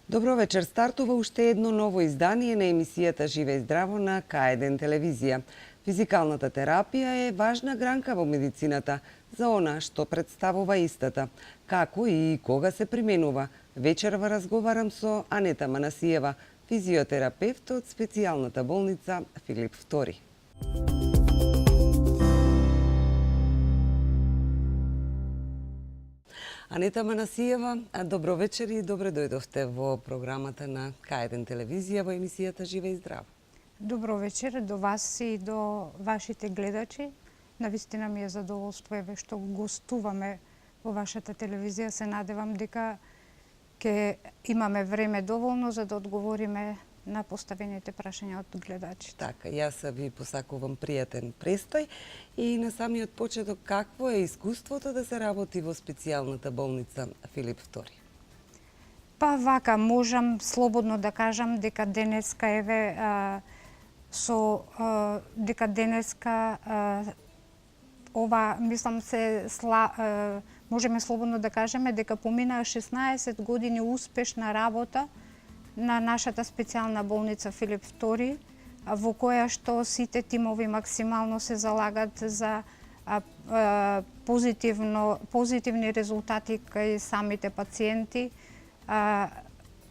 Добро вечер, стартува уште едно ново издание на емисијата Живе и здраво на К1 телевизија. Физикалната терапија е важна гранка во медицината за она што представува истата, како и кога се применува. Вечерва разговарам со Анета Манасиева, физиотерапевт од специјалната болница Филип II. Анета Манасиева, добро вечер и добре дојдовте во програмата на К1 телевизија во емисијата Живе и здраво. Добро вечер до вас и до вашите гледачи. Навистина ми е задоволство еве што гостуваме во вашата телевизија. Се надевам дека ќе имаме време доволно за да одговориме на поставените прашања од гледачите. Така, јас ви посакувам пријатен престој и на самиот почеток какво е искуството да се работи во специјалната болница Филип II? Па вака, можам слободно да кажам дека денеска еве ова мислам можеме слободно да кажеме дека поминаа 16 години успешна работа на нашата специјална болница Филип II, во која што сите тимови максимално се залагат за позитивни резултати кај самите пациенти.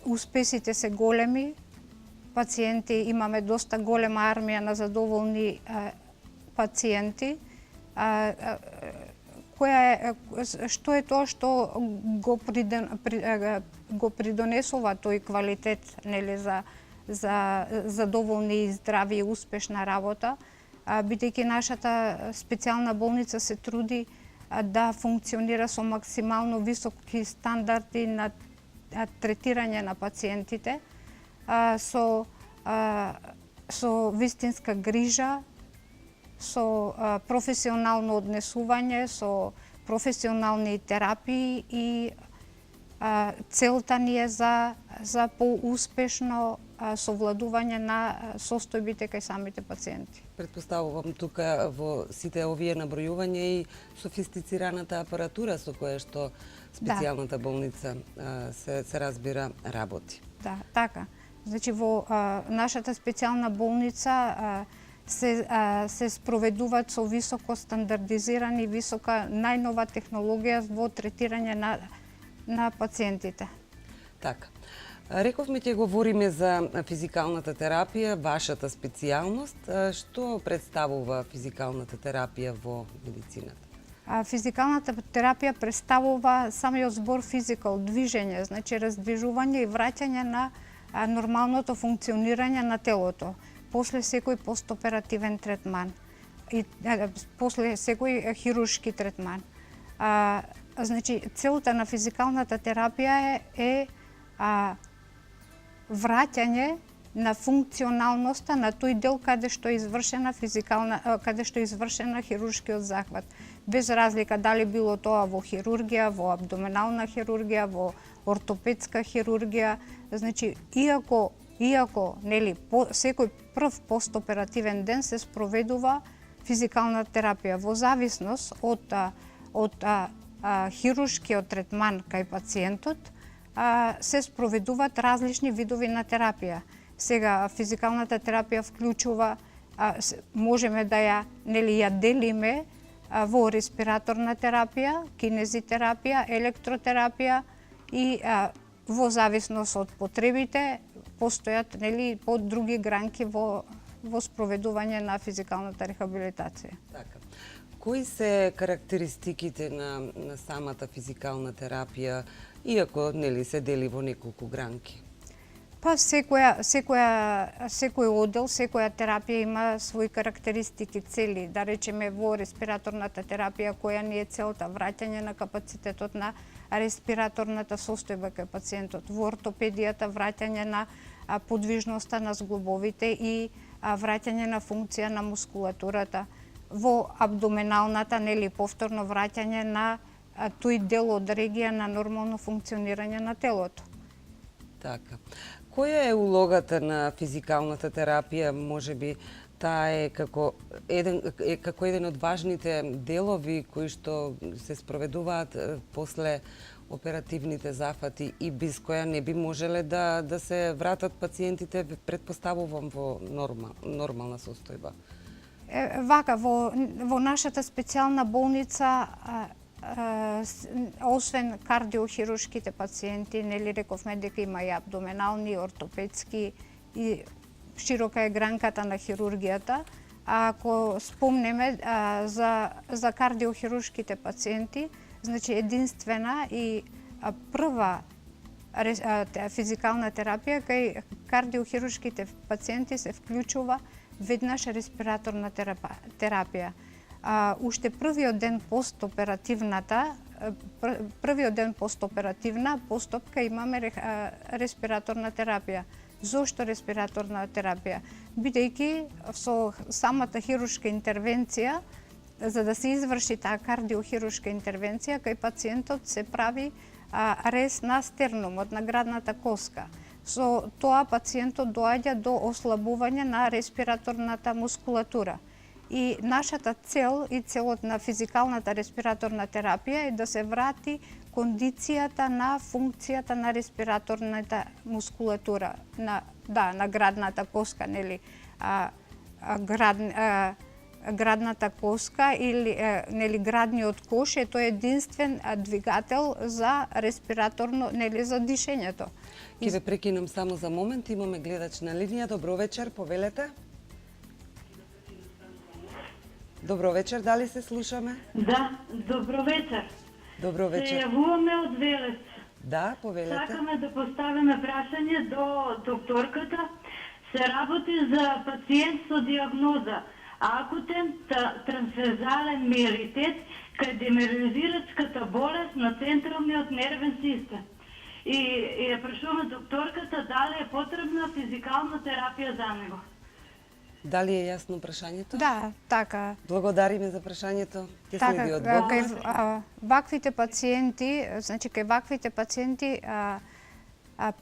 Успесите се големи, пациенти, имаме доста голема армија на задоволни пациенти. Што е тоа што го придонесува тој квалитет, нели, за задоволни и здрави и успешна работа, бидејќи нашата специјална болница се труди да функционира со максимално високи стандарди на третирање на пациентите, со вистинска грижа, со професионално однесување, со професионални терапии и целта ни е за поуспешно совладување на состојбите кај самите пациенти. Претпоставувам тука во сите овие набројување и софистицираната апаратура со која што специјалната болница се разбира работи. Да, така. Значи во нашата специјална болница се спроведуваат со високо стандардизирани, висока најнова технологија во третирање на пациентите. Така. Рековме ќе говориме за физикалната терапија, вашата специјалност. Што представува физикалната терапија во медицината? Физикалната терапија представува самиот збор физикал, движење, значи раздвижување и враќање на нормалното функционирање на телото после секој постоперативен третман и после секој хируршки третман. Значи, целта на физикалната терапија е враќање на функционалноста на тој дел каде што е извршена хируршкиот захват. Без разлика дали било тоа во хирургија, во абдоминална хирургија, во ортопедска хирургија. Значи, иако нели секој прв постоперативен ден се спроведува физикална терапија во зависност од хируршкиот третман кај пациентот, се спроведуваат различни видови на терапија. Сега физикалната терапија вклучува, можеме да ја делиме во респираторна терапија, кинезитерапија, електротерапија и во зависност од потребите постојат по други гранки во спроведување на физикалната рехабилитација. Така. Кои се карактеристиките на самата физикална терапија, иако се дели во неколку гранки? Па секој одел, секоја терапија има своји карактеристики, цели. Да речеме во респираторната терапија, која ни е целта, враќање на капацитетот на респираторната состојба кај пациентот, во ортопедијата враќање на подвижноста на зглобовите и враќање на функција на мускулатурата, во абдоминалната, нели, повторно враќање на тој дел од регија на нормално функционирање на телото. Така. Која е улогата на физикалната терапија? Можеби таа е како еден од важните делови кои што се спроведуваат после оперативните зафати и без која не би можеле да се вратат пациентите, претпоставувам, во нормална состојба. Вака, во нашата специјална болница, освен кардиохирушките пациенти, нели рековме дека има и абдоминални, ортопедски и широка е гранката на хирургијата. Ако спомнеме за кардиохирушките пациенти, значи единствена и прва физикална терапија кај кардиохирушките пациенти се вклучува веднаш респираторна терапија. Уште првиот ден постоперативна постапка имаме респираторна терапија. Зошто респираторна терапија? Бидејќи со самата хируршка интервенција, за да се изврши таа кардиохирушка интервенција, кај пациентот се прави рез на стернумот, на градната коска. Со тоа пациентот доаѓа до ослабување на респираторната мускулатура. И нашата цел и целот на физикалната респираторна терапија е да се врати кондицијата на функцијата на респираторната мускулатура, на градната коска, нели, градната коска или нели градниот кош е тој единствен двигател за респираторно, нели, за дишењето. Ќе ве прекинам само за момент, имаме гледач на линија. Добро вечер, повелете. Добро вечер, дали се слушаме? Да, добро вечер. Добро вечер. Се јавуваме од Велес. Да, повелете. Сакаме да поставиме прашање до докторката. Се работи за пациент со диагноза акутен трансферзален миелитет кај демиелизирачката болест на централниот нервен систем. И ја прашуваме докторката дали е потребна физикална терапија за него. Дали е јасно прашањето? Да, така. Благодариме за прашањето. Ќе следи одговор. Кај ваквите пациенти, значи кај ваквите пациенти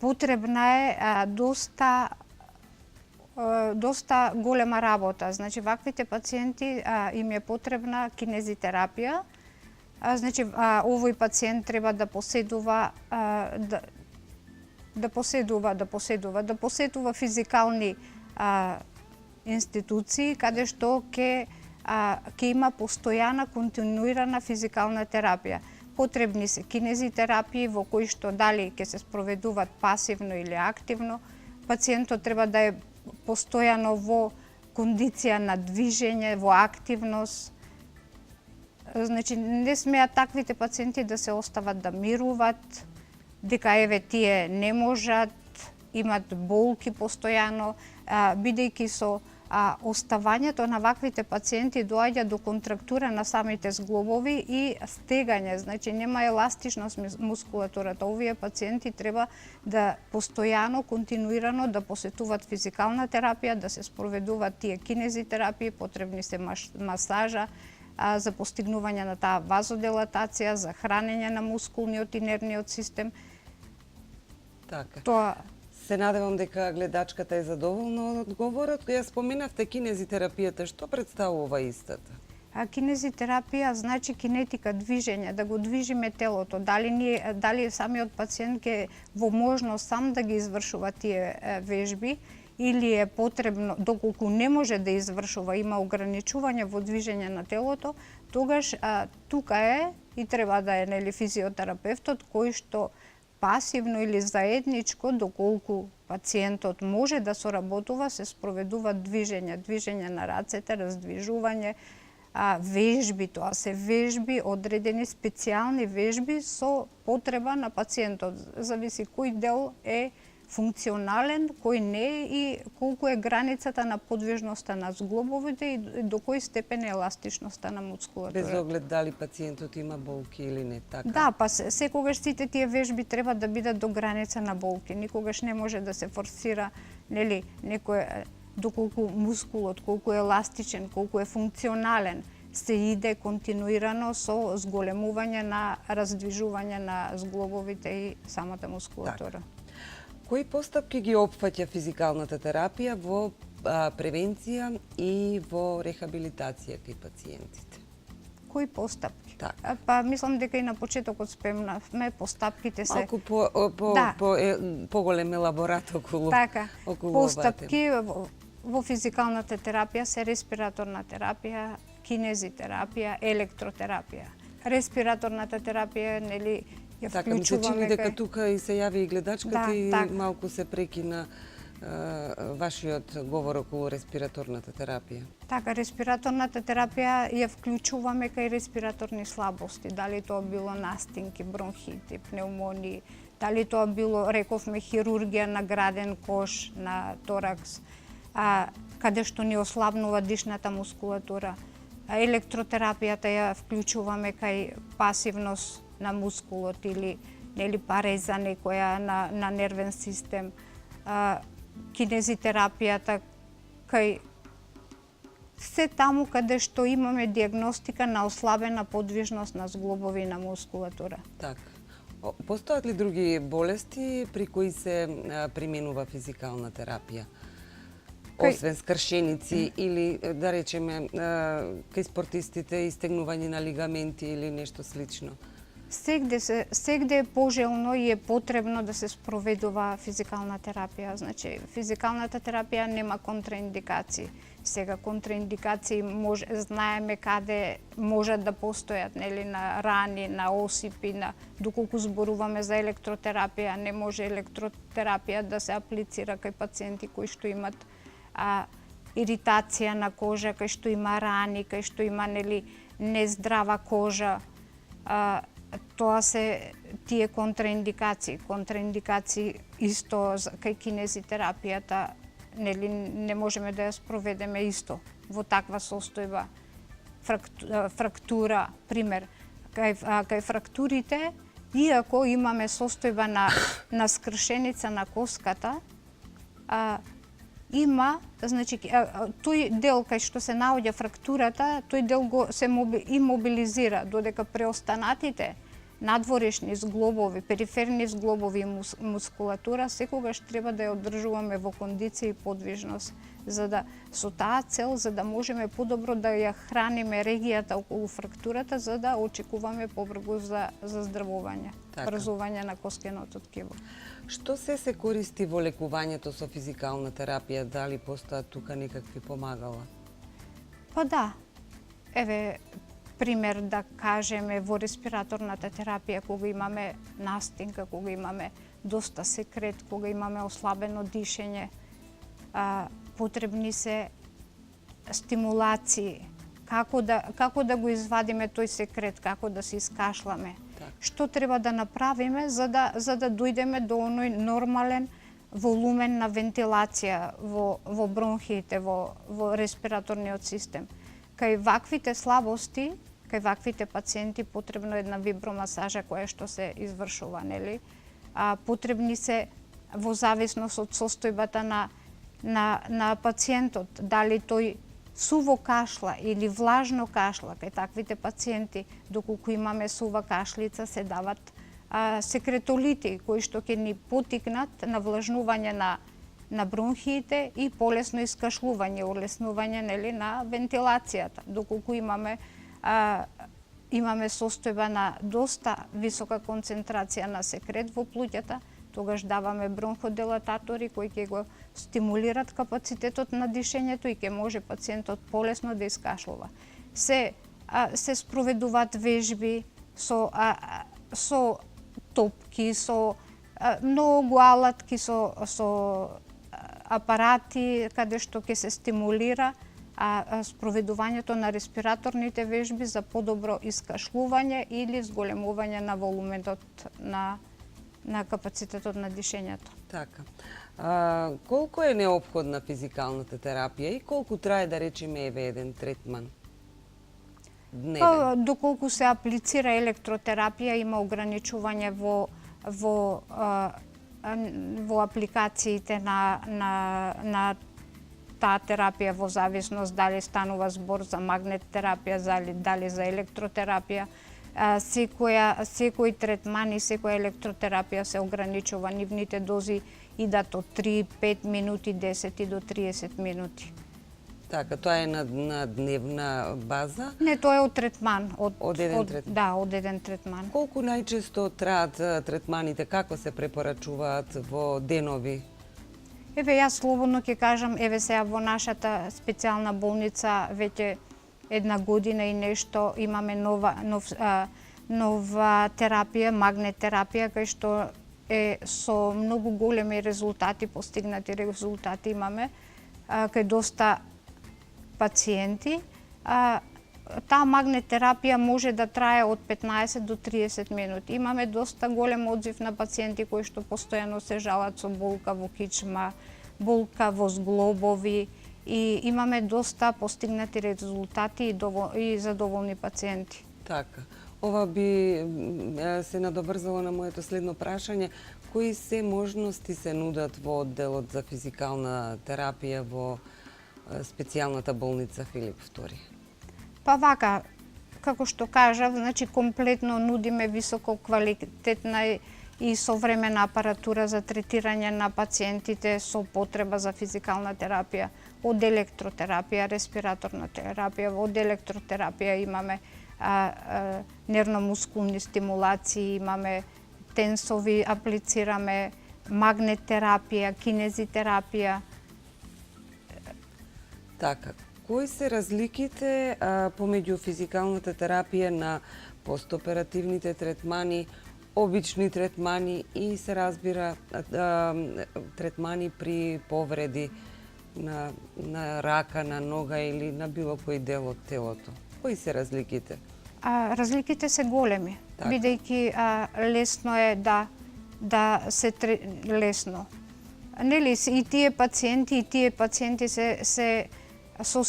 потребна е доста голема работа. Значи ваквите пациенти им е потребна кинезитерапија. Значи овој пациент треба да поседува да посетува физикални институции каде што ќе има постојана континуирана физикална терапија. Потребни се кинезитерапии во кои што дали ќе се спроведуваат пасивно или активно. Пациентот треба да е постојано во кондиција на движење, во активност. Значи не смеат таквите пациенти да се остават да мируваат, дека еве тие не можат, имат болки постојано, бидејќи со оставањето на ваквите пациенти доаѓа до контрактура на самите зглобови и стегање, значи нема еластичност мускулатурата. Овие пациенти треба да постојано, континуирано да посетуваат физикална терапија, да се спроведуваат тие кинезитерапии, потребни се масажа за постигнување на таа вазодилатација, за хранење на мускулниот и нервниот систем. Така. Тоа Се надевам дека гледачката е задоволна од одговорот. Ја споменавте кинезитерапијата, што представува истата? Кинезитерапија значи кинетика, движење, да го движиме телото. Дали самиот пациент ќе во можност сам да ги извршува тие вежби или е потребно, доколку не може да извршува, има ограничување во движење на телото, тогаш тука е и треба да е, нели, физиотерапевтот кој што пасивно или заедничко, доколку пациентот може да соработува, се спроведува движење на рацете, раздвижување, вежби, тоа се вежби, одредени специјални вежби со потреба на пациентот. Зависи кој дел е функционален, кој не е и колку е границата на подвижноста на зглобовите и до кој степен е еластичноста на мускулатурата. Без оглед дали пациентот има болки или не, така? Да, па секогаш сите тие вежби треба да бидат до граница на болки. Никогаш не може да се форсира, нели, некој доколку мускулот, колку е еластичен, колку е функционален, се иде континуирано со зголемување на раздвижување на зглобовите и самата мускулатура. Кои постапки ги опфаќа физикалната терапија во превенција и во рехабилитација кај пациентите? Кои постапки? Така. Па мислам дека и на почетокот спомнавме, постапките се Малку Да. поголем елаборат околу така. околу оваа Постапки во физикалната терапија се респираторна терапија, кинезитерапија, електротерапија. Респираторната терапија, нели, ја Така, ми се чини вклучуваме дека кај... тука и се јави и гледачката Да, и така. малку се прекина вашиот говор околу респираторната терапија. Така, респираторната терапија ја вклучуваме кај респираторни слабости, дали тоа било настинки, бронхити, пневмонии, дали тоа било, рековме, хирургија на граден кош, на торакс, каде што ни ослабнува дишната мускулатура. Електротерапијата ја вклучуваме кај пасивност на мускулот или нели пареза некоја на нервен систем. Кинезитерапијата кај се таму каде што имаме диагностика на ослабена подвижност на зглобови на мускулатура. Така. Постојат ли други болести при кои се применува физикална терапија? Освен скршеници или, да речеме, кај спортистите истегнување на лигаменти или нешто слично? Сегде е пожелно и е потребно да се спроведува физикална терапија. Значи, физикалната терапија нема контраиндикации. Сега контраиндикации знаеме каде можат да постојат, нели, на рани, на осипи, доколку зборуваме за електротерапија, не може електротерапија да се аплицира кај пациенти кои што имат иритација на кожа, кај што има рани, кај што има, нели, нездрава кожа. Тоа се тие контраиндикации. Контраиндикации исто кај кинезитерапијата, нели, не можеме да ја спроведеме исто во таква состојба. Фрактура, пример, кај фрактурите, иако имаме состојба на скршеница на коската, има, значи, тој дел кај што се наоѓа фрактурата, тој дел го се имобилизира, додека преостанатите надворешни зглобови, периферни зглобови и мускулатура секогаш треба да ја одржуваме во кондиција и подвижност, за да со таа цел, за да можеме подобро да ја храниме регијата околу фрактурата, за да очекуваме побрзо за здравување, Така. врзување на коскеното ткиво. Што се користи во лекувањето со физикална терапија? Дали постојат тука некакви помагала? Па да. Еве, пример да кажеме во респираторната терапија, кога имаме настинка, кога имаме доста секрет, кога имаме ослабено дишење, потребни се стимулации, како да го извадиме тој секрет, како да се искашламе. Так. Што треба да направиме за да дојдеме до оној нормален волумен на вентилација во бронхиите, во респираторниот систем. Кај ваквите слабости, кај ваквите пациенти потребно е една вибромасажа која што се извршува, нели? Потребни се во зависност од состојбата на пациентот, дали тој суво кашла или влажно кашла. Кај таквите пациенти, доколку имаме сува кашлица, се дават секретолити кои што ќе ни потикнат на влажнување на бронхиите и полесно искашлување, олеснување, нели, на вентилацијата. Доколку имаме состојба на доста висока концентрација на секрет во плуќата, тогаш даваме бронходилататори кои ќе го стимулират капацитетот на дишењето и ќе може пациентот полесно да искашлува. Се спроведуваат вежби со топки, со многу алатки, со апарати каде што ќе се стимулира спроведувањето на респираторните вежби за подобро искашлување или зголемување на волуменот на капацитетот на дишењето. Така. Колку е неопходна физикалната терапија и колку трае, да речеме, еве еден третман дневен? Доколку се аплицира електротерапија, има ограничување во апликациите на таа терапија, во зависност дали станува збор за магнет терапија, дали за електротерапија. Секој третман и секоја електротерапија се ограничува, нивните дози идат од 3-5 минути, 10 и до 30 минути. Така, тоа е на дневна база? Не, тоа е од третман. Од еден третман? Да, од еден третман. Колку најчесто траат третманите, како се препорачуваат во денови? Еве, јас слободно ќе кажам, еве сега во нашата специјална болница веќе една година и нешто имаме нова терапија, магнет терапија, кај што е со многу големи резултати, постигнати резултати имаме, кај доста пациенти. Таа магнет терапија може да трае од 15 до 30 минути. Имаме доста голем одзив на пациенти кои што постојано се жалат со болка во кичма, болка во зглобови, и имаме доста постигнати резултати и задоволни пациенти. Така. Ова би се надобрзало на моето следно прашање. Кои се можности се нудат во одделот за физикална терапија во специјалната болница Филип II? Па вака, како што кажав, значи комплетно нудиме високо квалитетна и современа апаратура за третирање на пациентите со потреба за физикална терапија, од електротерапија, респираторна терапија. Од електротерапија имаме нервно-мускулни стимулации, имаме тенсови, аплицираме магнет терапија, кинезитерапија. Така, кои се разликите помеѓу физикалната терапија на постоперативните третмани, обични третмани и се разбира третмани при повреди на рака, на нога или на било кој дел од телото? Кои се разликите? Разликите се големи, така, бидејќи лесно е да се лесно. Нели, и тие пациенти се со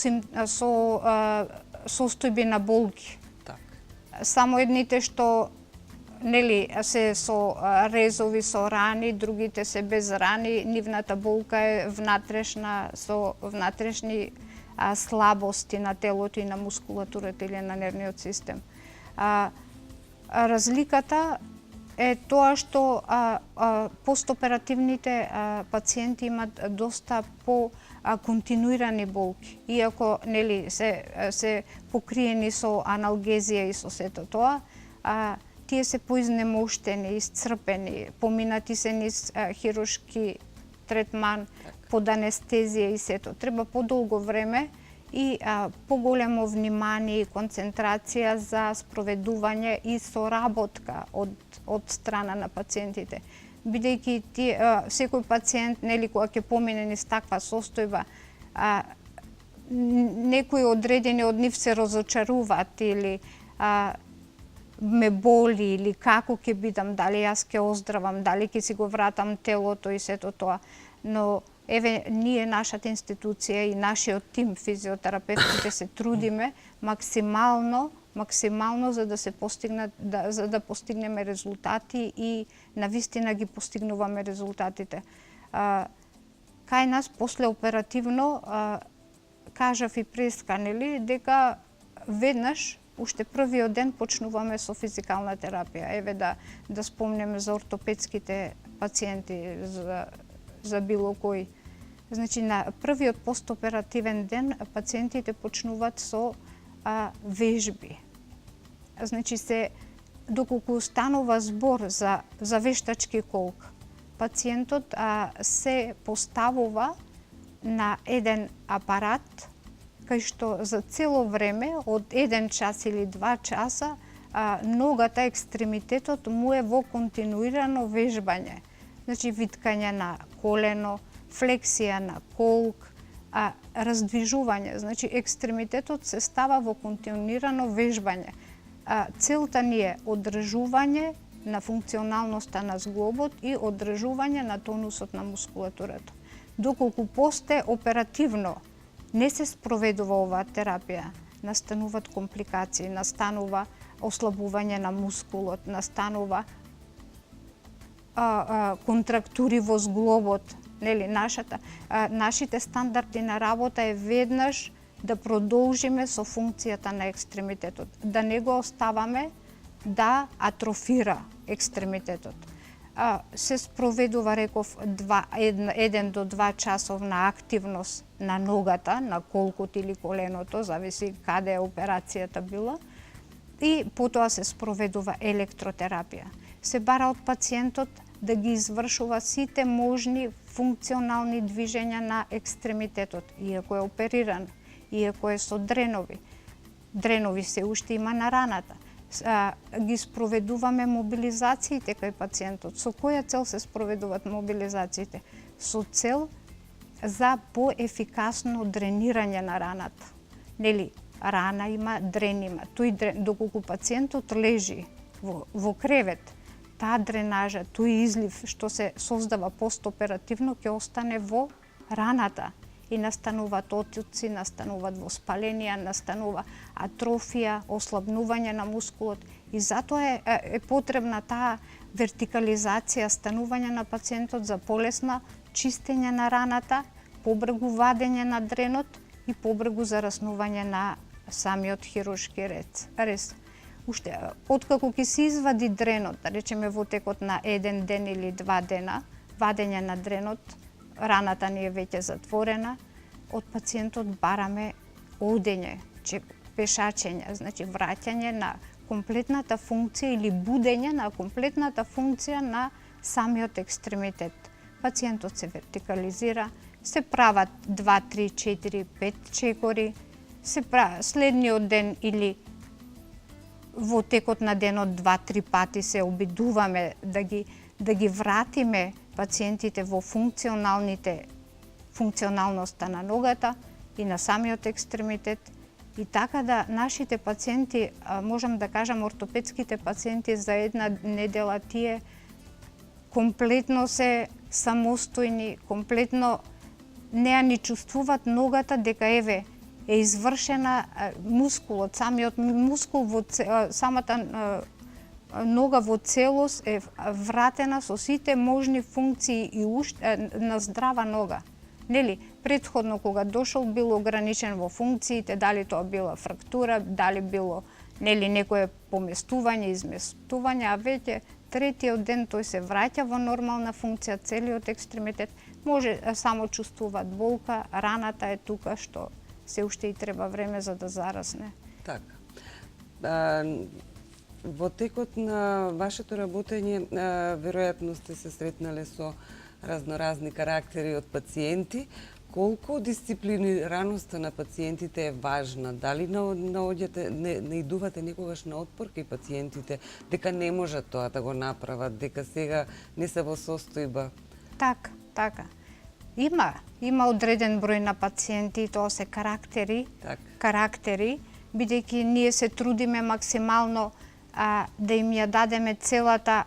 состојби на болки. Так. Само едните што нели се со резови, со рани, другите се без рани, нивната болка е внатрешна, со внатрешни слабости на телото и на мускулатурата или на нервниот систем. Разликата е тоа што постоперативните пациенти имат доста континуирани болки. Иако нели се покриени со аналгезија и со сето тоа, тие се поизнемоштени, исцрпени, поминати се низ хируршки третман, под анестезија и сето. Треба подолго време и поголемо внимание и концентрација за спроведување и соработка од страна на пациентите. Бидејќи секој пациент, нели, кога ќе помине низ таква состојба, некои одредени од нив се разочаруваат или ме боли или како ќе бидам, дали јас ќе оздравам, дали ќе си го вратам телото и сето тоа. Но еве, ние, нашата институција и нашиот тим физиотерапевтите се трудиме максимално за да се постигнат, за да постигнеме резултати и навистина ги постигнуваме резултатите. Кај нас после оперативно кажав и преска, нели, дека веднаш уште првиот ден почнуваме со физикална терапија. Еве да спомнеме за ортопедските пациенти, за било кој. Значи, на првиот постоперативен ден пациентите почнуваат со вежби. Значи, доколку станува збор за вештачки колк, пациентот се поставува на еден апарат кај што за цело време, од 1 час или 2 часа, ногата, екстремитетот му е во континуирано вежбање. Значи, виткање на колено, флексија на колк, раздвижување. Значи, екстремитетот се става во континуирано вежбање. Целта ни е одржување на функционалноста на зглобот и одржување на тонусот на мускулатурата. Доколку посте оперативно не се спроведува оваа терапија, настануваат компликации, настанува ослабување на мускулот, настанува контрактури во зглобот, нели, нашите стандарди на работа е веднаш да продолжиме со функцијата на екстремитетот, да не го оставаме да атрофира екстремитетот. Се спроведува, реков, 1 до 2 часовна активност на ногата, на колкот или коленото, зависи каде е операцијата била, и потоа се спроведува електротерапија. Се бара од пациентот да ги извршува сите можни функционални движења на екстремитетот, иако е опериран, иако е со дренови. Дренови се уште има на раната. Ги спроведуваме мобилизациите кај пациентот. Со која цел се спроведуваат мобилизациите? Со цел за поефикасно дренирање на раната. Нели, рана има, дрен има. Доколку пациентот лежи во кревет, таа дренажа, тој излив што се создава постоперативно ќе остане во раната и настануваат отици, настануваат воспаленија, настанува атрофија, ослабнување на мускулот, и затоа е потребна таа вертикализација, станување на пациентот за полесна чистење на раната, побрзо вадење на дренот и побрзо зараснување на самиот хируршки рез. Уште, откако ќе се извади дренот, да речеме во текот на 1 ден или 2 дена, вадење на дренот, раната ни е веќе затворена, од пациентот бараме одење, пешачење, значи враќање на комплетната функција или будење на комплетната функција на самиот екстремитет. Пациентот се вертикализира, се прават 2, 3, 4, 5 чекори, се следниот ден или во текот на денот 2-3 пати се обидуваме да ги вратиме пациентите во функционалноста на ногата и на самиот екстремитет, и така да нашите пациенти, можам да кажам ортопедските пациенти за една недела, тие комплетно се самостојни, комплетно не ни чувствуваат ногата дека еве е извршена мускулот, самиот мускул самата нога во целост е вратена со сите можни функции и на здрава нога. Нели, претходно кога дошол бил ограничен во функциите, дали тоа била фрактура, дали било нели некое поместување, изместување, а веќе третиот ден тој се враќа во нормална функција, целиот екстремитет, може само чувствуваат болка, раната е тука што се уште и треба време за да зарасне. Така. Во текот на вашето работење, веројатно сте се сретнале со разноразни карактери од пациенти. Колку дисциплинираноста на пациентите е важна? Дали наидувате некогаш на отпор кај пациентите, дека не можат тоа да го направат, дека сега не се во состојба? Така. Има одреден број на пациенти, тоа се карактери, бидејќи ние се трудиме максимално да им ја дадеме целата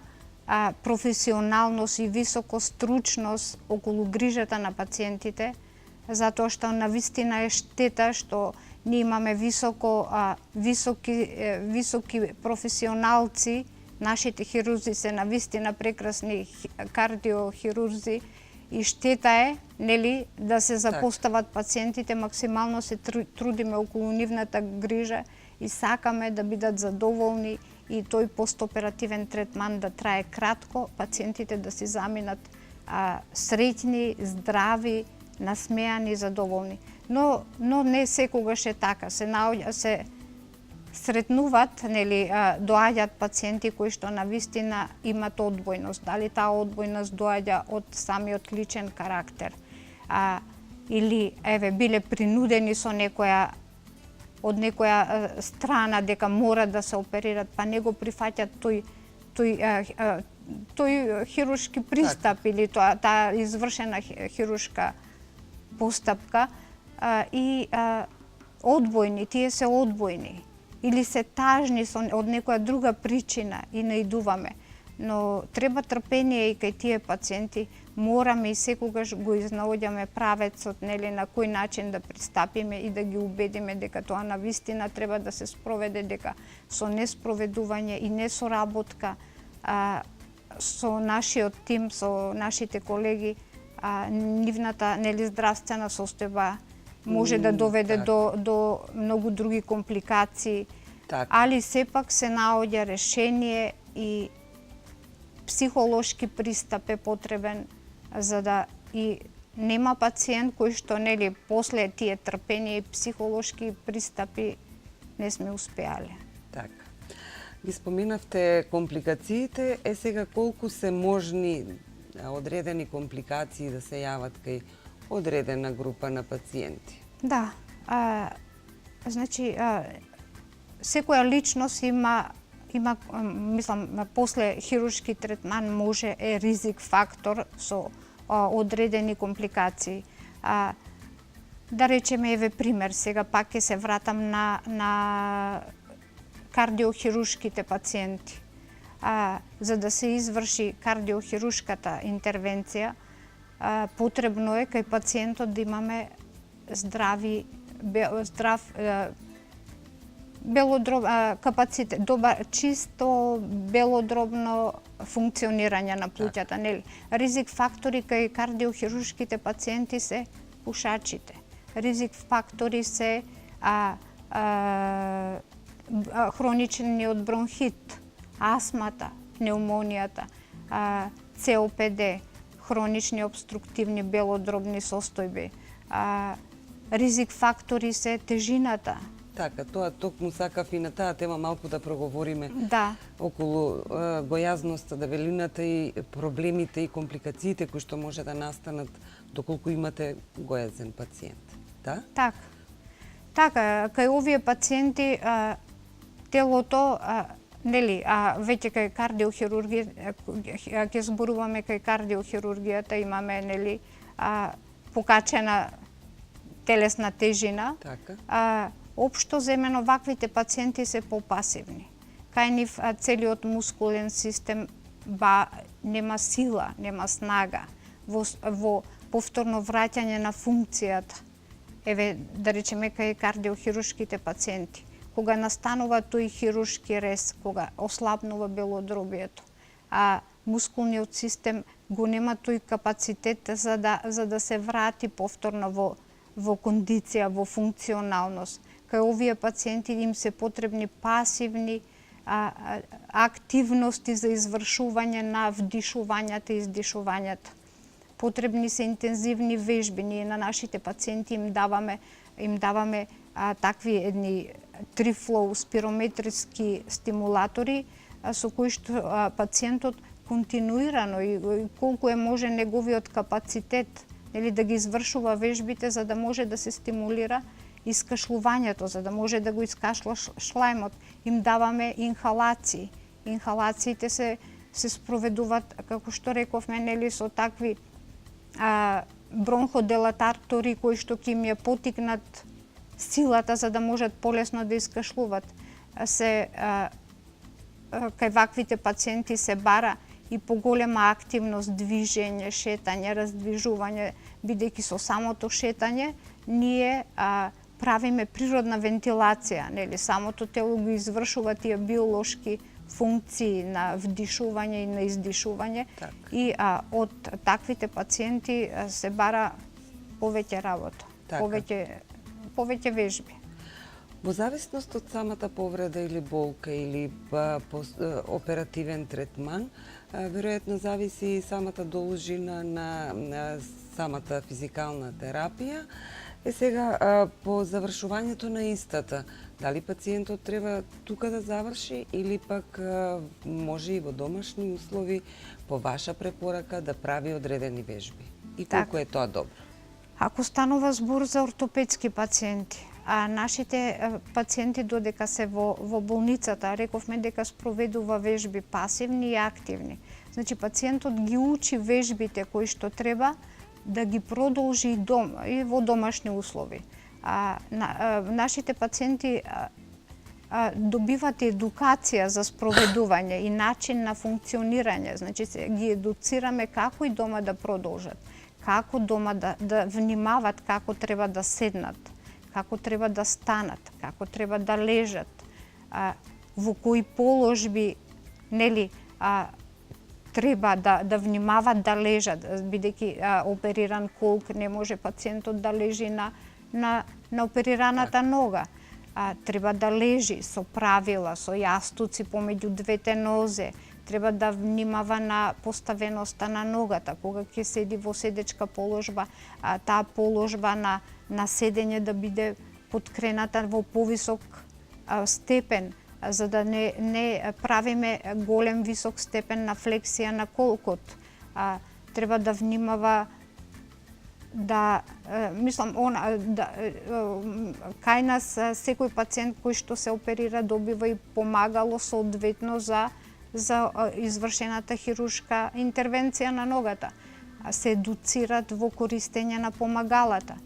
професионалност и висока стручност околу грижата на пациентите, затоа што навистина е штета што ние имаме високи професионалци, нашите хирурзи се навистина прекрасни кардиохирурзи, и штета е, нели, да се запостават пациентите, максимално се трудиме околу нивната грижа и сакаме да бидат задоволни и тој постоперативен третман да трае кратко, пациентите да си заминат среќни, здрави, насмеани, задоволни. Но не секогаш е така. Се сретнуваат, нели, доаѓаат пациенти кои што навистина имат одбојност. Дали таа одбојност доаѓа од самиот личен карактер, или биле принудени со од некоја страна дека мора да се оперират, па не го прифаќат тој хируршки пристап или таа извршена хируршка постапка, и одбојни, тие се одбојни или се тажни од некоја друга причина и наидуваме. но треба трпение и кај тие пациенти. Мораме и секогаш го изнаоѓаме правецот, нели, на кој начин да пристапиме и да ги убедиме дека тоа навистина треба да се спроведе, дека со неспроведување и несоработка со нашиот тим, со нашите колеги, нивната, нели, здравствена состојба може да доведе до многу други компликации. Али сепак се наоѓа решение и психолошки пристап е потребен, за да и нема пациент кој што, нели, после тие трпение и психолошки пристапи не сме успеале. Така. Ги споменавте компликациите, сега колку се можни одредени компликации да се јават кај одредена група на пациенти? Да, значи, секоја личност има мислам, после хируршки третман може е ризик фактор со одредени компликации. Да речеме, еве пример, сега пак ќе се вратам на кардиохирушките пациенти. За да се изврши кардиохирушката интервенција, потребно е кај пациентот да имаме здрав капацитет, чисто белодробно функционирање на плуќата, нели? Ризик фактори кај кардиохирушките пациенти се пушачите. Ризик фактори се хроничниот бронхит, астмата, пнеумонијата, COPD, хронични обструктивни белодробни состојби. Ризик фактори се тежината. Така, тоа токму сакав и на таа тема малку да проговориме. Да. Околу гојазноста, дебелината и проблемите и компликациите кои што може да настанат доколку имате гојазен пациент. Да? Така, кај овие пациенти телото, нели, веќе кај кардиохирургија, ќе зборуваме кај кардиохирургијата, имаме, нели, покачена телесна тежина. Така. Општо земено, ваквите пациенти се попасивни. Кај нив целиот мускулен систем нема сила, нема снага во повторно враќање на функцијата. Еве, да речеме, кај кардиохирушките пациенти. Кога настанува тој хирушки рез, кога ослабнува белодробието, мускулниот систем го нема тој капацитет за да се врати повторно во кондиција, во функционалност. Кај овие пациенти им се потребни пасивни активности за извршување на вдишувањата и издишувањата. Потребни се интензивни вежби. Ние на нашите пациенти им даваме такви едни трифлоу спирометриски стимулатори со кои што пациентот континуирано и колку е може неговиот капацитет, нели, да ги извршува вежбите за да може да се стимулира искашлувањето, за да може да го искашла шлајмот. Им даваме инхалации. Инхалациите се спроведуваат, како што рековме, нели, со такви бронходилататори кои што ќе им ја потикнат силата за да можат полесно да искашлуват. Кај ваквите пациенти се бара и поголема активност, движење, шетање, раздвижување, бидејќи со самото шетање ние правиме природна вентилација, нели, самото тело го извршува тие биолошки функции на вдишување и на издишување. И од таквите пациенти се бара повеќе работа, повеќе вежби. Во зависност од самата повреда или болка или оперативен третман, веројатно зависи и самата должина на самата физикална терапија. Сега, по завршувањето на истата, дали пациентот треба тука да заврши или пак може и во домашни услови по ваша препорака да прави одредени вежби? И колку е тоа добро? Ако станува збор за ортопедски пациенти, нашите пациенти додека се во болницата, рековме дека спроведува вежби пасивни и активни. Значи, пациентот ги учи вежбите кои што треба да ги продолжи и во домашни услови. Нашите пациенти добиват едукација за спроведување и начин на функционирање. Значи, ги едуцираме како и дома да продолжат, како дома да внимават како треба да седнат, како треба да станат, како треба да лежат, во кои положби, нели, треба да внимават да лежат, бидејќи опериран колк не може пациентот да лежи на оперираната нога. Треба да лежи со правила, со јастуци помеѓу двете нозе, треба да внимава на поставеноста на ногата, кога ќе седи во седечка положба, таа положба на седење да биде подкрената во повисок степен, за да не правиме голем висок степен на флексија на колкот. Треба да внимава кај нас секој пациент кој што се оперира добива и помагало соодветно за извршената хируршка интервенција на ногата. Се едуцират во користење на помагалата,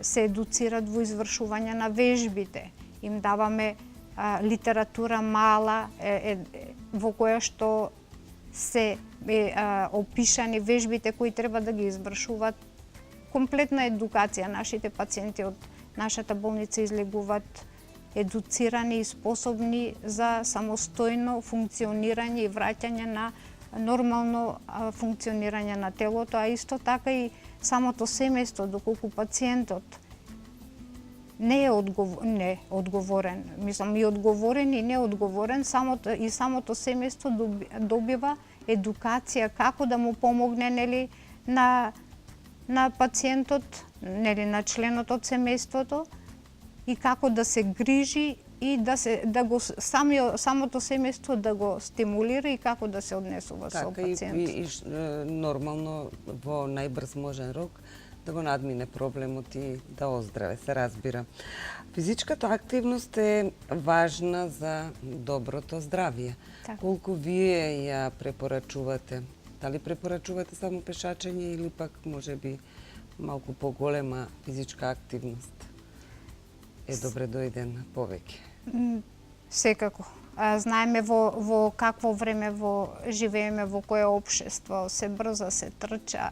се едуцират во извршување на вежбите. Им даваме литература мала во која што се опишани вежбите кои треба да ги извршуваат. Комплетна едукација. Нашите пациенти од нашата болница излегуваат едуцирани и способни за самостојно функционирање и враќање на нормално функционирање на телото, а исто така и самото семејство, доколку пациентот не е одговорен, и одговорен и неодговорен, самото семејство добива едукација како да му помогне, нели, на пациентот, нели, на членот од семејството, и како да се грижи и самото семејство да го стимулира и како да се однесува со пациентот. И нормално во најбрз можен рок да го надмине проблемот и да оздраве, се разбира. Физичката активност е важна за доброто здравје. Колку вие ја препорачувате? Дали препорачувате само пешачење или пак може би малку поголема физичка активност е добре дојдена повеќе? Секако. Знаеме во какво време живееме, во кое општество, се брза, се трча,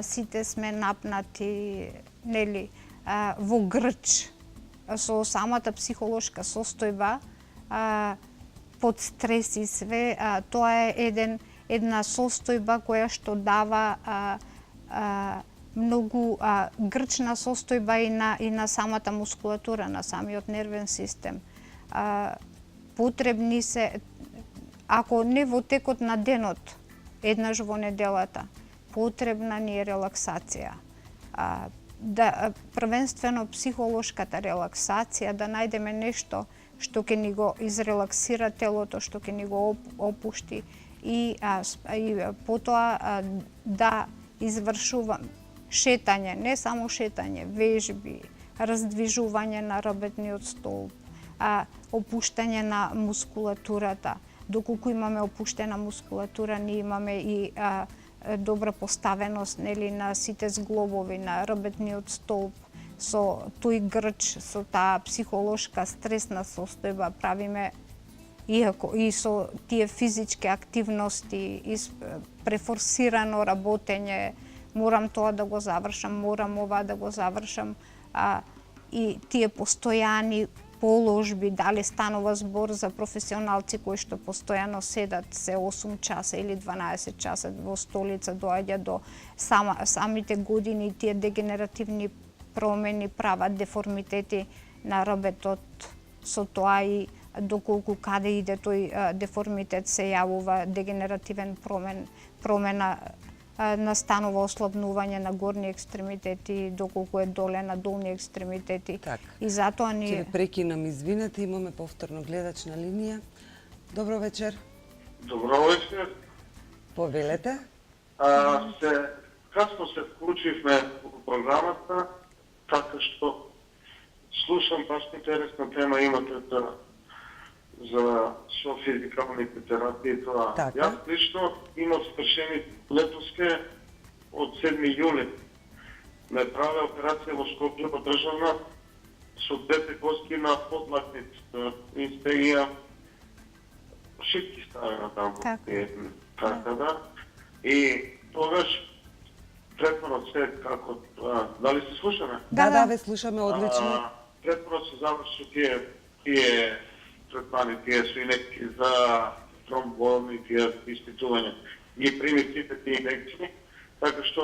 сите сме напнати, нели, во грч, со самата психолошка состојба, под стрес и све. Тоа е една состојба која што дава многу грчна состојба и на самата мускулатура, на самиот нервен систем. Потребни се, ако не во текот на денот, еднаш во неделата, потребна ни е релаксација. Првенствено психолошката релаксација, да најдеме нешто што ќе ни го изрелаксира телото, што ќе ни го опушти и потоа да извршувам шетање, не само шетање, вежби, раздвижување на работниот столб, опуштање на мускулатурата. Доколку имаме опуштена мускулатура, ние имаме и добра поставеност, нели, на сите зглобови на работниот столб. Со тој грч, со таа психолошка стресна состојба правиме и со тие физички активности и префорсирано работење, морам тоа да го завршам, морам ова да го завршам, и тие постојани положби, дали станува збор за професионалци кои што постојано седат се 8 часа или 12 часа во столица, доаѓа до самите години, тие дегенеративни промени прават деформитети на работот, со тоа и доколку каде иде тој деформитет се јавува дегенеративен промена, настанува ослабнување на горни екстремитети, доколку е доле на долни екстремитети. И затоа ние... Ќе ве прекинам, извинете, имаме повторно гледач на линија. Добро вечер. Добро вечер. Повелете. Касно се вклучивме во програмата, така што слушам баш интересна тема имате за со физикалните терапии тоа. Јас лично имам свршени летоске од 7 јули. Ме праве операција во Скопје во државна со двете коски на подлакницата. Инспегија шипки ставена таму. Така да. И тогаш третманот се како... Дали се слушаме? Да, ве слушаме одлично. Третманот се заврши тие третмани, тие свинетки за тромбони, тие испитувања. Ги прими сите тие инекции, така што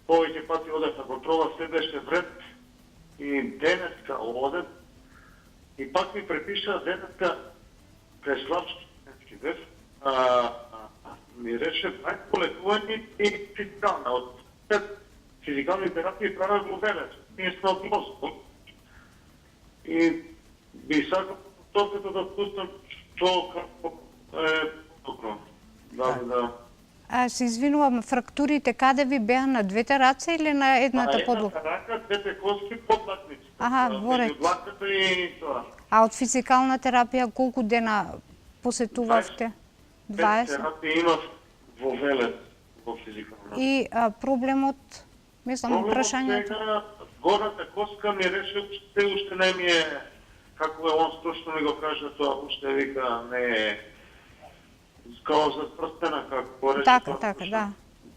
повеќе пати одев на контрола, се беше вред и денеска одев и пак ми препиша денеска кај Славски денески дев, ми рече прај полекување и физикална. Од 5 физикални терапии правя го велес. Ние сме од Москва. И би сакал токато да пустам тоа како добро. Да. Се извинувам, фрактурите каде ви беа, на двете раце или на едната подлака? Едната рака, двете коски, подлакниците. Во ред. Меѓу длаката и тоа. А од физикална терапија колку дена посетувавте? 20? Терапија имав во Велес, во физикална. И проблемот, мислам, прашањето? Сега, горната коска ми реше, уште не ми е, како е он стручно ми го каже тоа, уште вика, не е као заспрстена, како го рече. Така, да.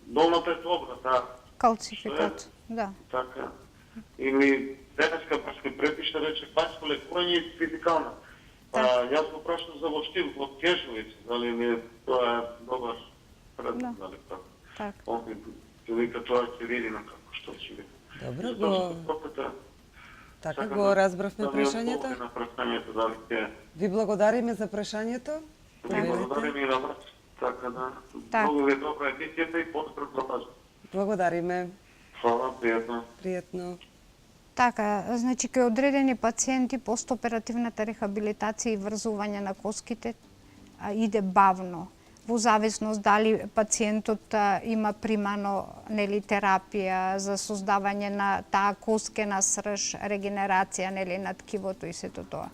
Долната е добра, да. Калцификат, да. Така. И ми денеска баш ми препиша, рече, бачко лекување и физикална. Јас го прашам за воштив од Кежовица, дали ми е тоа добар предмет, дали така. Он ми вика тоа ќе видиме како што ќе биде. Добро, така го разбравме прашањето. На прашањето дали ќе. Ви благодариме за прашањето. Ви благодариме и на вас. Така да. Многу ви добра емисијата и поздрав за вас. Благодариме. Фала, пријатно. Пријатно. Така, значи кај одредени пациенти постоперативната рехабилитација и врзување на коските иде бавно. Во зависност дали пациентот има примано терапија за создавање на таа коскена срж, регенерација на ткивото и сето тоа.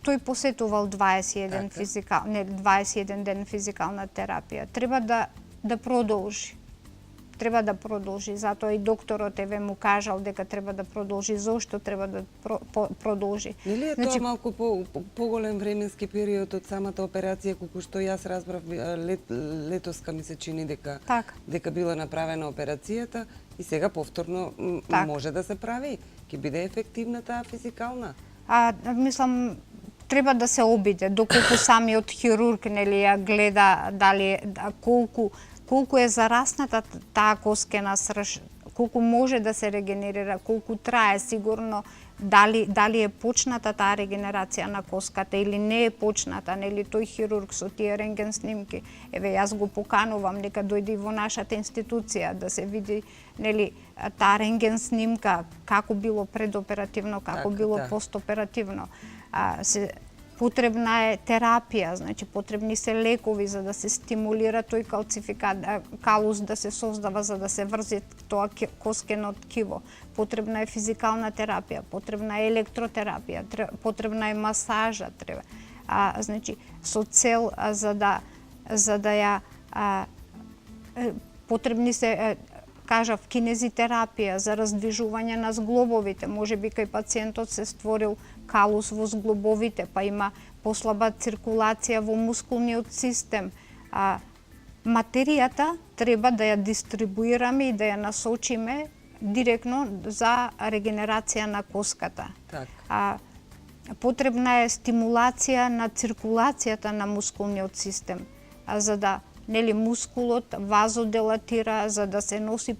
Тој посетувал 21 ден физикална терапија. Треба да продолжи. Треба да продолжи, затоа и докторот еве му кажал дека треба да продолжи. Зошто треба да продолжи? Нели е тоа малку поголем временски период од самата операција, колку што јас разбрав летоска ми се чини дека била направена операцијата и сега повторно може да се прави. Ќе биде ефективна таа физикална. Мислам, треба да се обиде, доколку самиот хирург ја гледа дали колку е зарасната таа коскена срж, колку може да се регенерира, колку трае сигурно, дали е почната таа регенерација на коската или не е почната, тој хирург со тие рентген снимки. Еве јас го поканувам нека дојде и во нашата институција да се види таа рентген снимка како било предоперативно, како било постоперативно. Потребна е терапија, значи потребни се лекови за да се стимулира тој калус да се создава за да се врзи тоа коскено ткиво. Потребна е физикална терапија, потребна е електротерапија, потребна е масажа, значи со цел за да ја потребни се кажав кинезитерапија за раздвижување на зглобовите, можеби кај пациентот се створил калус во зглобовите, па има послаба циркулација во мускулниот систем. Материјата треба да ја дистрибуираме и да ја насочиме директно за регенерација на коската. Потребна е стимулација на циркулацијата на мускулниот систем, за да мускулот вазодилатира, за да се носи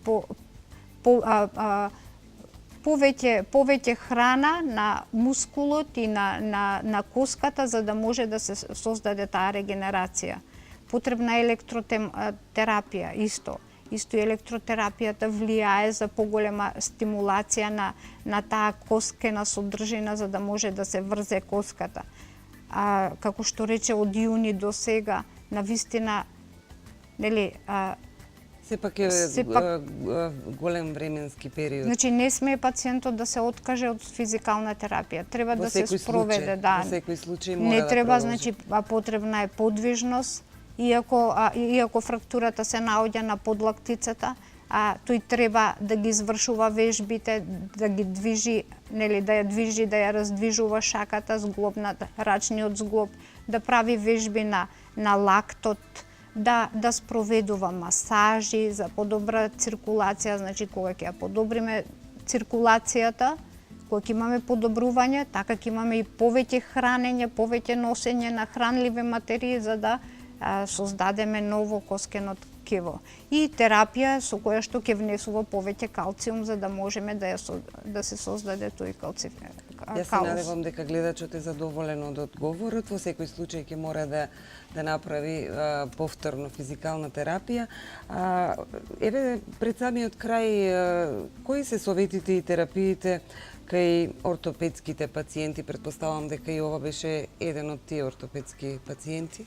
повеќе храна на мускулот и на коската, за да може да се создаде таа регенерација. Потребна е електротерапија, исто и електротерапијата влијае за поголема стимулација на таа коскена содржина, за да може да се врзе коската. Како што рече, од јуни до сега, навистина, сепак е голем временски период. Значи не смее пациентот да се откаже од физикална терапија. Треба да се спроведе, Во секој случај мора не да треба, продолжи. значи потребна е подвижност, иако фрактурата се наоѓа на подлактицата, тој треба да ги извршува вежбите, да ги движи, нели да ја движи, да ја раздвижува шаката, зглобната, рачниот зглоб, да прави вежби на лактот, да спроведува масажи за подобра циркулација, значи кога ќе ја подобриме циркулацијата, кога ќе имаме подобрување, така ќе имаме и повеќе хранење, повеќе носење на хранливи материи за да создадеме ново коскено ткиво. И терапија со која што ќе внесува повеќе калциум за да можеме да се создаде тој калци. Јас се надевам дека гледачот е задоволен од одговорот. Во секој случај ќе мора да направи повторно физикална терапија. Еве, пред самиот крај, кои се советите и терапиите кај ортопедските пациенти? Претпоставам дека и ова беше еден од тие ортопедски пациенти.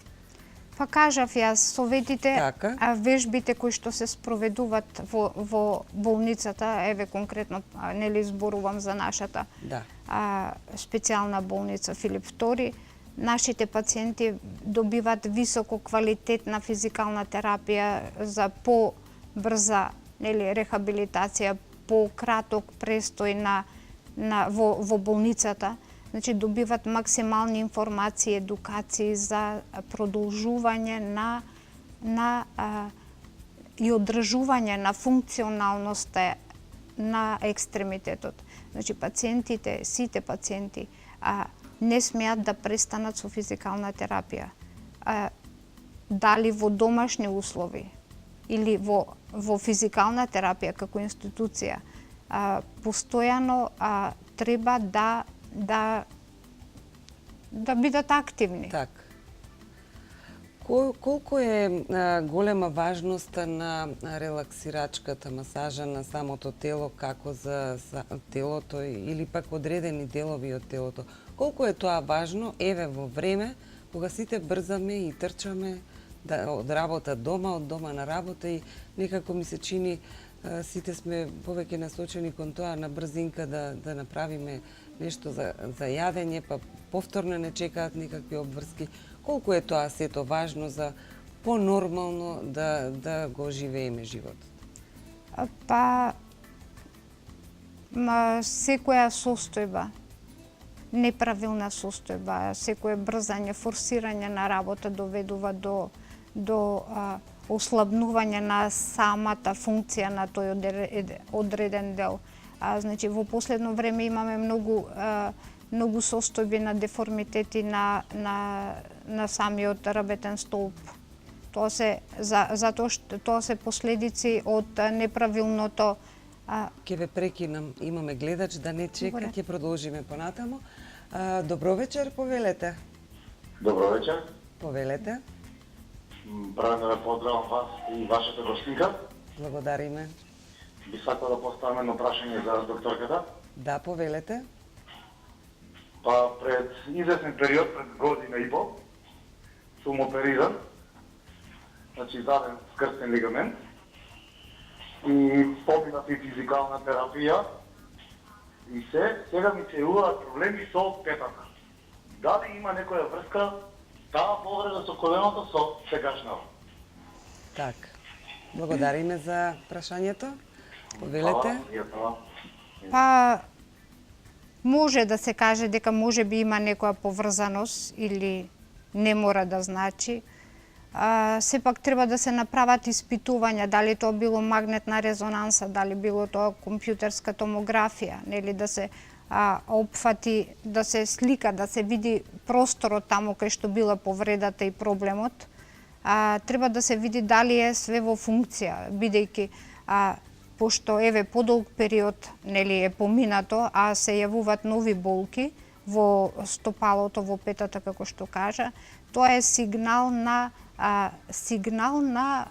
Па кажав јас, советите, Така. вежбите кои што се спроведуваат во болницата, еве конкретно, нели зборувам за нашата Да. специјална болница Филип II, нашите пациенти добиваат високо квалитетна физикална терапија за побрза, нели, рехабилитација, пократок престој во болницата. Значи добиваат максимални информации, едукации за продолжување и одржување на функционалноста на екстремитетот. Значи пациентите, сите пациенти не смеат да престанат со физикална терапија. Дали во домашни услови или во физикална терапија како институција, постојано треба да бидат активни. Така. Колку е голема важноста на релаксирачката масажа на самото тело, како за телото или пак одредени делови од телото? Колку е тоа важно, еве во време кога сите брзаме и трчаме од работа дома, од дома на работа и некако ми се чини сите сме повеќе насочени кон тоа на брзинка да направиме нешто за јадење, па повторно не чекаат никакви обврски. Колку е тоа сето важно за понормално да го живееме животот? Па секоја состојба, неправилна состојба, секое брзање, форсирање на работа доведува до ослабнување на самата функција на тој одреден дел. Значи во последно време имаме многу состојби на деформитети на самиот работен столб. Тоа се последици од неправилното. Ќе ве прекинам, имаме гледач да не чека, ќе продолжиме понатаму. Добро вечер, повелете. Добро вечер. Повелете. Правам да ве поздравам вас и вашата гостинка. Благодариме. Би сакал да поставам едно прашање за докторката. Да, повелете. Па пред известен период, пред година и пол, сум опериран, значи заден скрстен лигамент и поминав и физикална терапија и сега ми се јавуваат проблеми со петата. Дали има некоја врска таа повреда со коленото со сегашната? Така. Благодариме за прашањето. Повелете. Па може да се каже дека може би има некоја поврзаност или не мора да значи. Сепак треба да се направат испитувања, дали тоа било магнетна резонанса, дали било тоа компјутерска томографија, нели да се опфати, да се слика, да се види просторот таму кај што била повредата и проблемот. Треба да се види дали е све во функција, бидејќи пошто еве подолг период нели е поминато, а се јавуваат нови болки во стопалото, во петата како што кажа, тоа е сигнал на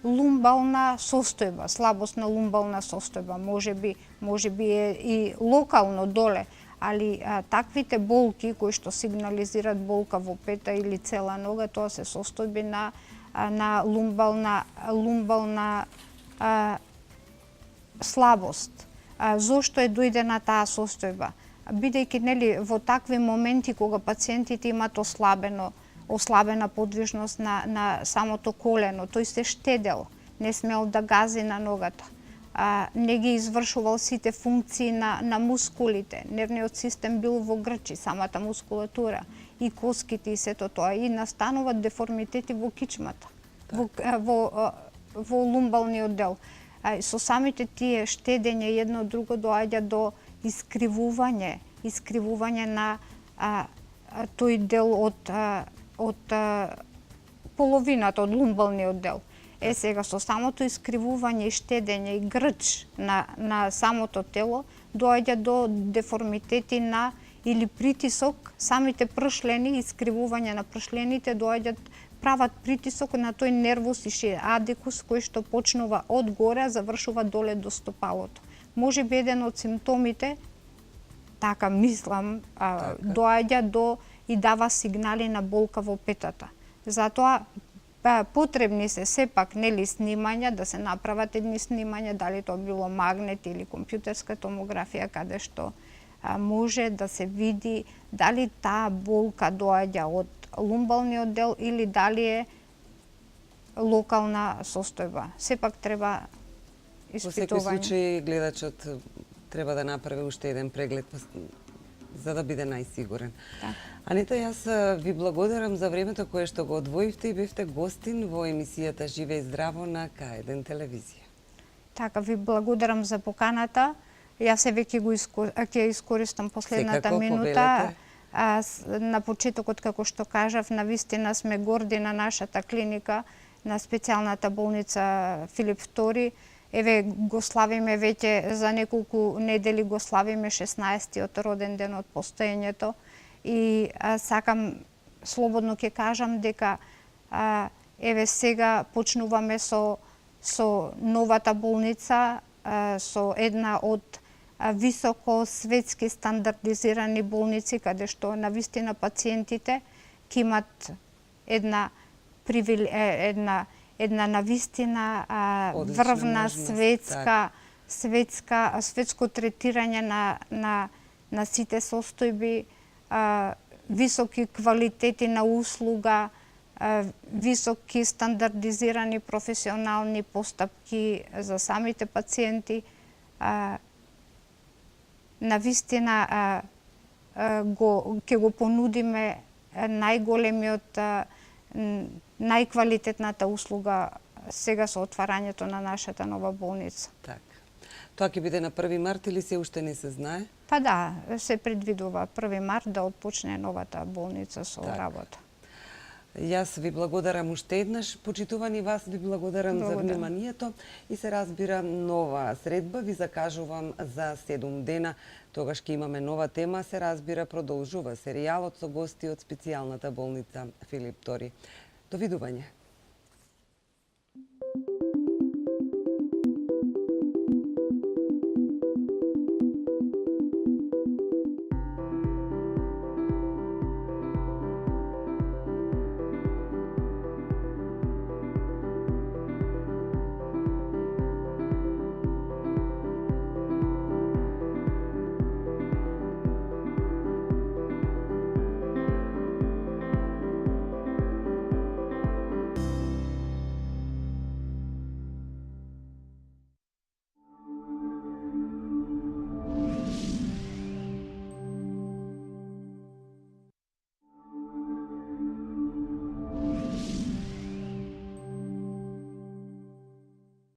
лумбална состојба, слабост на лумбална состојба, можеби е и локално доле, али таквите болки кои што сигнализираат болка во пета или цела нога, тоа се состојби на лумбална слабост. Зошто е дојдена таа состојба? Бидејќи нели во такви моменти кога пациентите имаат ослабена подвижност на самото колено, тој се штедел, не смел да гази на ногата, не ги извршувал сите функции на мускулите. Нервниот систем бил во грчи, самата мускулатура, и коските и сето тоа. И настануваат деформитети во кичмата, во лумбалниот дел. Со самите тие штедење едно друго доаѓа до искривување на тој дел од половината од лумбалниот дел. Сега со самото искривување и штедење и грч на самото тело доаѓа до деформитети на или притисок, самите пршлени, искривување на пршлените прават притисок на тој нервус адикус кој што почнува од горе, завршува доле до стопалото. Може би еден од симптомите, така мислам, доаѓа до и дава сигнали на болка во петата. Затоа потребни се сепак снимања, да се направат едни снимања, дали тоа било магнет или компјутерска томографија, каде што може да се види дали таа болка доаѓа од лумбалниот дел или дали е локална состојба. Сепак треба испитување. Во секој случај гледачот треба да направи уште еден преглед за да биде најсигурен. Да. Анита, јас ви благодарам за времето кое што го одвоивте и бевте гостин во емисијата Живе и здраво на К1 телевизија. Така, ви благодарам за поканата. Јас веќе ќе искористам последната минута. На почетокот, како што кажав, навистина сме горди на нашата клиника, на специјалната болница Филип II. Еве го славиме веќе за неколку недели, го славиме 16-тиот роден ден од постоењето. И сакам слободно ќе кажам дека еве сега почнуваме со новата болница, со една од високо светски стандардизирани болници, каде што навистина пациентите ќе имат една навистина врвна светско третирање на сите состојби, високи квалитети на услуга, високи стандардизирани професионални постапки за самите пациенти. Навистина ќе го понудиме најголемиот, најквалитетната услуга сега со отварањето на нашата нова болница. Така. Тоа ќе биде на 1 март или се уште не се знае? Па да, се предвидува 1 март да отпочне новата болница со работа. Јас ви благодарам уште еднаш, почитувани вас, ви благодарам за вниманието и се разбира нова средба ви закажувам за 7 дена. Тогаш ќе имаме нова тема, се разбира продолжува серијалот со гости од специјалната болница Филип II. Довидување.